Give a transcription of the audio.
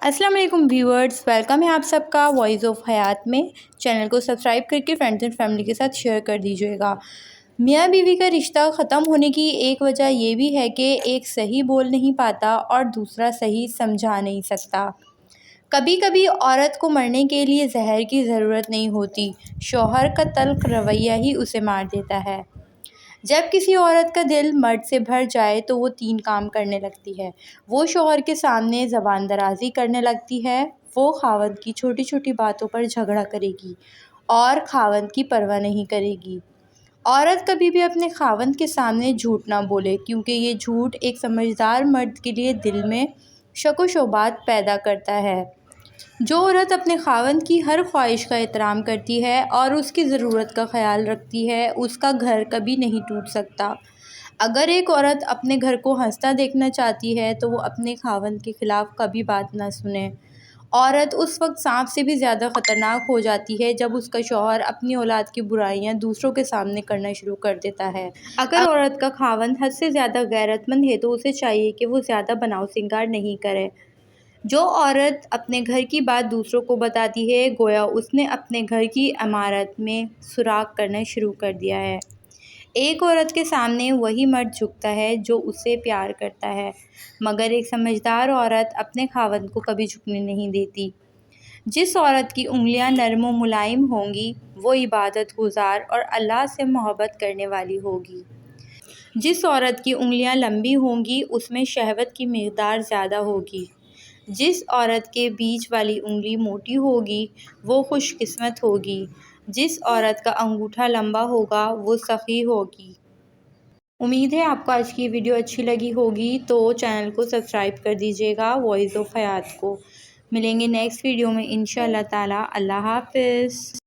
अस्सलाम वालेकुम viewers, welcome है आप सबका वॉइस ऑफ हयात में। चैनल को सब्सक्राइब करके फ्रेंड्स एंड फैमिली के साथ शेयर कर दीजिएगा। मियाँ बीवी का रिश्ता ख़त्म होने की एक वजह ये भी है कि एक सही बोल नहीं पाता और दूसरा सही समझा नहीं सकता। कभी कभी औरत को मरने के लिए जहर की ज़रूरत नहीं होती, शौहर का तल्ख रवैया ही उसे मार देता है। जब किसी औरत का दिल मर्द से भर जाए तो वो 3 काम करने लगती है। वो शौहर के सामने ज़बान दराज़ी करने लगती है, वो खावंद की छोटी छोटी बातों पर झगड़ा करेगी और खावंद की परवाह नहीं करेगी। औरत कभी भी अपने खावंद के सामने झूठ ना बोले, क्योंकि ये झूठ एक समझदार मर्द के लिए दिल में शक व शुबहात पैदा करता है। जो औरत अपने खावंद की हर ख्वाहिश का एहतराम करती है और उसकी ज़रूरत का ख्याल रखती है, उसका घर कभी नहीं टूट सकता। अगर एक औरत अपने घर को हंसता देखना चाहती है तो वो अपने खावंद के ख़िलाफ़ कभी बात ना सुने। औरत उस वक्त सांप से भी ज़्यादा ख़तरनाक हो जाती है जब उसका शौहर अपनी औलाद की बुराइयां दूसरों के सामने करना शुरू कर देता है। अगर औरत का खावंद हद से ज़्यादा गैरतमंद है तो उसे चाहिए कि वो ज़्यादा बनाव सिंगार नहीं करे। जो औरत अपने घर की बात दूसरों को बताती है, गोया उसने अपने घर की इमारत में सुराख करना शुरू कर दिया है। एक औरत के सामने वही मर्द झुकता है जो उससे प्यार करता है, मगर एक समझदार औरत अपने खावंद को कभी झुकने नहीं देती। जिस औरत की उंगलियां नरम व मुलायम होंगी वो इबादत गुजार और अल्लाह से मोहब्बत करने वाली होगी। जिस औरत की उंगलियां लंबी होंगी उसमें शहवत की मिक़दार ज़्यादा होगी। जिस औरत के बीच वाली उंगली मोटी होगी वो खुशकिस्मत होगी। जिस औरत का अंगूठा लंबा होगा वो सखी होगी। उम्मीद है आपको आज की वीडियो अच्छी लगी होगी, तो चैनल को सब्सक्राइब कर दीजिएगा वॉइस ऑफ हयात को। मिलेंगे नेक्स्ट वीडियो में इंशाअल्लाह ताला। अल्लाह हाफ़िज़।